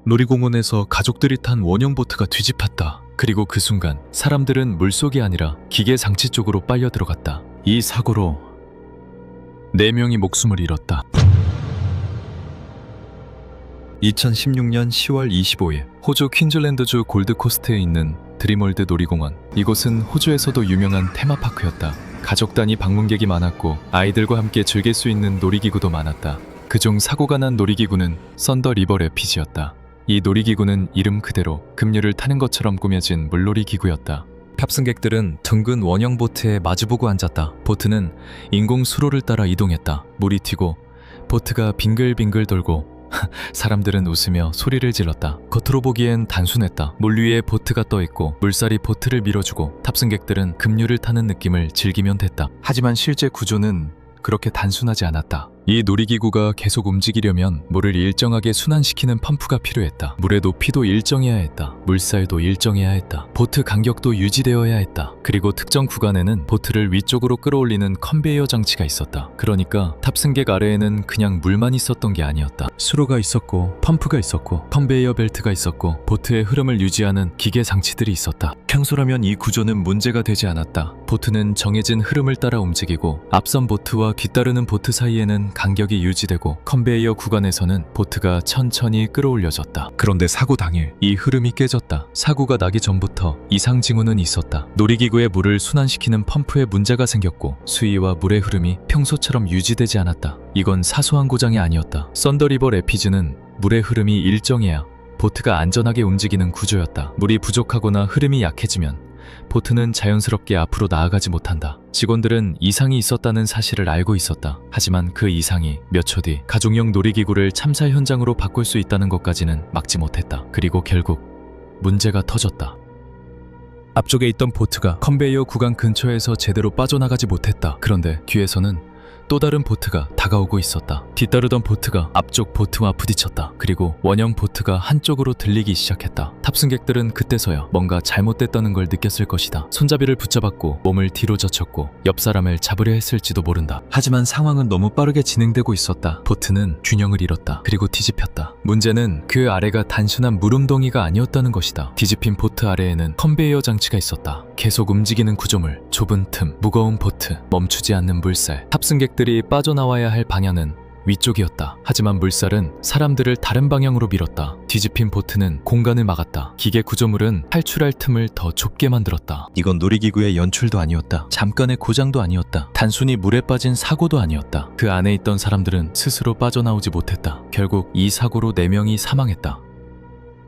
놀이공원에서 가족들이 탄 원형 보트가 뒤집혔다. 그리고 그 순간 사람들은 물속이 아니라 기계 장치 쪽으로 빨려 들어갔다. 이 사고로 4명이 목숨을 잃었다. 2016년 10월 25일 호주 퀸즐랜드주 골드코스트에 있는 드림월드 놀이공원. 이곳은 호주에서도 유명한 테마파크였다. 가족 단위 방문객이 많았고 아이들과 함께 즐길 수 있는 놀이기구도 많았다. 그중 사고가 난 놀이기구는 썬더 리버 래피지였다. 이 놀이기구는 이름 그대로 급류를 타는 것처럼 꾸며진 물놀이 기구였다. 탑승객들은 둥근 원형 보트에 마주보고 앉았다. 보트는 인공 수로를 따라 이동했다. 물이 튀고 보트가 빙글빙글 돌고 사람들은 웃으며 소리를 질렀다. 겉으로 보기엔 단순했다. 물 위에 보트가 떠있고 물살이 보트를 밀어주고 탑승객들은 급류를 타는 느낌을 즐기면 됐다. 하지만 실제 구조는 그렇게 단순하지 않았다. 이 놀이기구가 계속 움직이려면 물을 일정하게 순환시키는 펌프가 필요했다. 물의 높이도 일정해야 했다. 물살도 일정해야 했다. 보트 간격도 유지되어야 했다. 그리고 특정 구간에는 보트를 위쪽으로 끌어올리는 컨베이어 장치가 있었다. 그러니까 탑승객 아래에는 그냥 물만 있었던 게 아니었다. 수로가 있었고 펌프가 있었고 컨베이어 벨트가 있었고 보트의 흐름을 유지하는 기계 장치들이 있었다. 평소라면 이 구조는 문제가 되지 않았다. 보트는 정해진 흐름을 따라 움직이고 앞선 보트와 뒤따르는 보트 사이에는 간격이 유지되고 컨베이어 구간에서는 보트가 천천히 끌어올려졌다. 그런데 사고 당일 이 흐름이 깨졌다. 사고가 나기 전부터 이상 징후는 있었다. 놀이기구의 물을 순환시키는 펌프에 문제가 생겼고 수위와 물의 흐름이 평소처럼 유지되지 않았다. 이건 사소한 고장이 아니었다. 썬더리버 래피즈는 물의 흐름이 일정해야 보트가 안전하게 움직이는 구조였다. 물이 부족하거나 흐름이 약해지면 보트는 자연스럽게 앞으로 나아가지 못한다. 직원들은 이상이 있었다는 사실을 알고 있었다. 하지만 그 이상이 몇 초 뒤 가족용 놀이기구를 참사 현장으로 바꿀 수 있다는 것까지는 막지 못했다. 그리고 결국 문제가 터졌다. 앞쪽에 있던 보트가 컨베이어 구간 근처에서 제대로 빠져나가지 못했다. 그런데 뒤에서는 또 다른 보트가 다가오고 있었다. 뒤따르던 보트가 앞쪽 보트와 부딪혔다. 그리고 원형 보트가 한쪽으로 들리기 시작했다. 탑승객들은 그때서야 뭔가 잘못됐다는 걸 느꼈을 것이다. 손잡이를 붙잡았고 몸을 뒤로 젖혔고 옆 사람을 잡으려 했을지도 모른다. 하지만 상황은 너무 빠르게 진행되고 있었다. 보트는 균형을 잃었다. 그리고 뒤집혔다. 문제는 그 아래가 단순한 물웅덩이가 아니었다는 것이다. 뒤집힌 보트 아래에는 컨베이어 장치가 있었다. 계속 움직이는 구조물, 좁은 틈, 무거운 보트, 멈추지 않는 물살. 탑승객들이 빠져나와야 할 방향은 위쪽이었다. 하지만 물살은 사람들을 다른 방향으로 밀었다. 뒤집힌 보트는 공간을 막았다. 기계 구조물은 탈출할 틈을 더 좁게 만들었다. 이건 놀이기구의 연출도 아니었다. 잠깐의 고장도 아니었다. 단순히 물에 빠진 사고도 아니었다. 그 안에 있던 사람들은 스스로 빠져나오지 못했다. 결국 이 사고로 4명이 사망했다.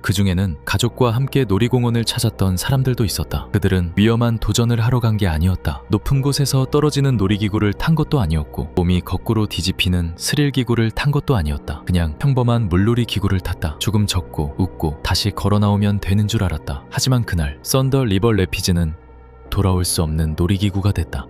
그 중에는 가족과 함께 놀이공원을 찾았던 사람들도 있었다. 그들은 위험한 도전을 하러 간 게 아니었다. 높은 곳에서 떨어지는 놀이기구를 탄 것도 아니었고 몸이 거꾸로 뒤집히는 스릴기구를 탄 것도 아니었다. 그냥 평범한 물놀이 기구를 탔다. 조금 젖고 웃고 다시 걸어 나오면 되는 줄 알았다. 하지만 그날 썬더 리버 래피즈는 돌아올 수 없는 놀이기구가 됐다.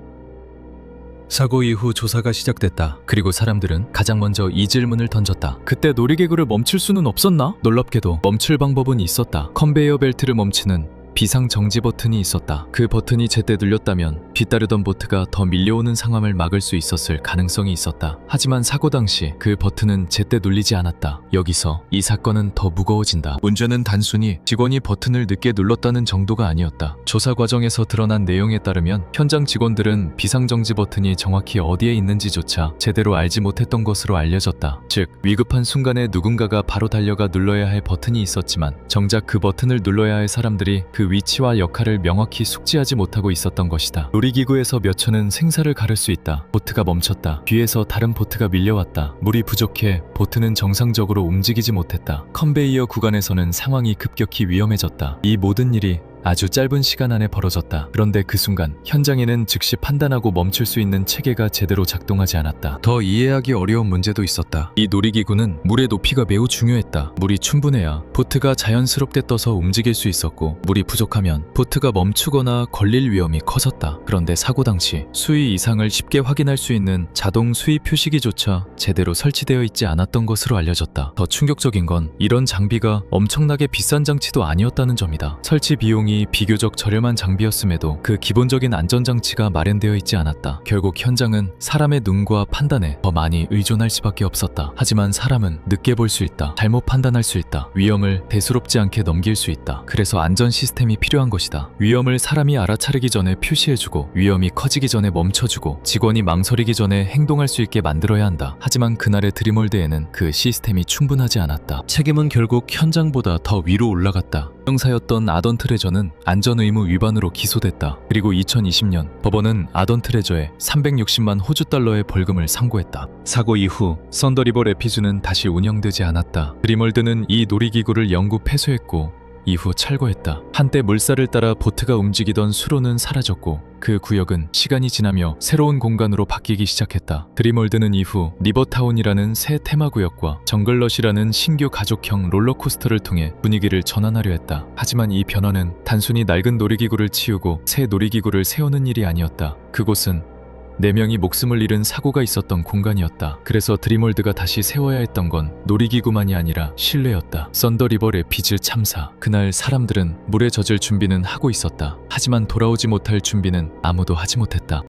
사고 이후 조사가 시작됐다. 그리고 사람들은 가장 먼저 이 질문을 던졌다. 그때 놀이기구를 멈출 수는 없었나? 놀랍게도 멈출 방법은 있었다. 컨베이어 벨트를 멈추는 비상정지 버튼이 있었다. 그 버튼이 제때 눌렸다면 뒤따르던 보트가 더 밀려오는 상황을 막을 수 있었을 가능성이 있었다. 하지만 사고 당시 그 버튼은 제때 눌리지 않았다. 여기서 이 사건은 더 무거워진다. 문제는 단순히 직원이 버튼을 늦게 눌렀다는 정도가 아니었다. 조사 과정에서 드러난 내용에 따르면 현장 직원들은 비상정지 버튼이 정확히 어디에 있는지조차 제대로 알지 못했던 것으로 알려졌다. 즉, 위급한 순간에 누군가가 바로 달려가 눌러야 할 버튼이 있었지만 정작 그 버튼을 눌러야 할 사람들이 그 위치와 역할을 명확히 숙지하지 못하고 있었던 것이다. 놀이기구에서 몇 초는 생사를 가를 수 있다. 보트가 멈췄다. 뒤에서 다른 보트가 밀려왔다. 물이 부족해 보트는 정상적으로 움직이지 못했다. 컨베이어 구간에서는 상황이 급격히 위험해졌다. 이 모든 일이 아주 짧은 시간 안에 벌어졌다. 그런데 그 순간 현장에는 즉시 판단하고 멈출 수 있는 체계가 제대로 작동하지 않았다. 더 이해하기 어려운 문제도 있었다. 이 놀이기구는 물의 높이가 매우 중요했다. 물이 충분해야 보트가 자연스럽게 떠서 움직일 수 있었고 물이 부족하면 보트가 멈추거나 걸릴 위험이 커졌다. 그런데 사고 당시 수위 이상을 쉽게 확인할 수 있는 자동 수위 표시기조차 제대로 설치되어 있지 않았던 것으로 알려졌다. 더 충격적인 건 이런 장비가 엄청나게 비싼 장치도 아니었다는 점이다. 설치 비용이 비용이 비교적 저렴한 장비였음에도 그 기본적인 안전장치가 마련되어 있지 않았다. 결국 현장은 사람의 눈과 판단에 더 많이 의존할 수밖에 없었다. 하지만 사람은 늦게 볼 수 있다. 잘못 판단할 수 있다. 위험을 대수롭지 않게 넘길 수 있다. 그래서 안전 시스템이 필요한 것이다. 위험을 사람이 알아차리기 전에 표시해주고 위험이 커지기 전에 멈춰주고 직원이 망설이기 전에 행동할 수 있게 만들어야 한다. 하지만 그날의 드림월드에는 그 시스템이 충분하지 않았다. 책임은 결국 현장보다 더 위로 올라갔다. 형사였던 아던 트레저는 안전의무 위반으로 기소됐다. 그리고 2020년 법원은 아던 트레저에 360만 호주 달러의 벌금을 선고했다. 사고 이후 썬더리버 레피즈는 다시 운영되지 않았다. 드림월드는 이 놀이기구를 영구 폐쇄했고 이후 철거했다. 한때 물살을 따라 보트가 움직이던 수로는 사라졌고 그 구역은 시간이 지나며 새로운 공간으로 바뀌기 시작했다. 드림월드는 이후 리버타운이라는 새 테마구역과 정글럿이라는 신규 가족형 롤러코스터를 통해 분위기를 전환하려 했다. 하지만 이 변화는 단순히 낡은 놀이기구를 치우고 새 놀이기구를 세우는 일이 아니었다. 그곳은 4명이 목숨을 잃은 사고가 있었던 공간이었다. 그래서 드림월드가 다시 세워야 했던 건 놀이기구만이 아니라 신뢰였다. 썬더리버 레피즈 참사. 그날 사람들은 물에 젖을 준비는 하고 있었다. 하지만 돌아오지 못할 준비는 아무도 하지 못했다.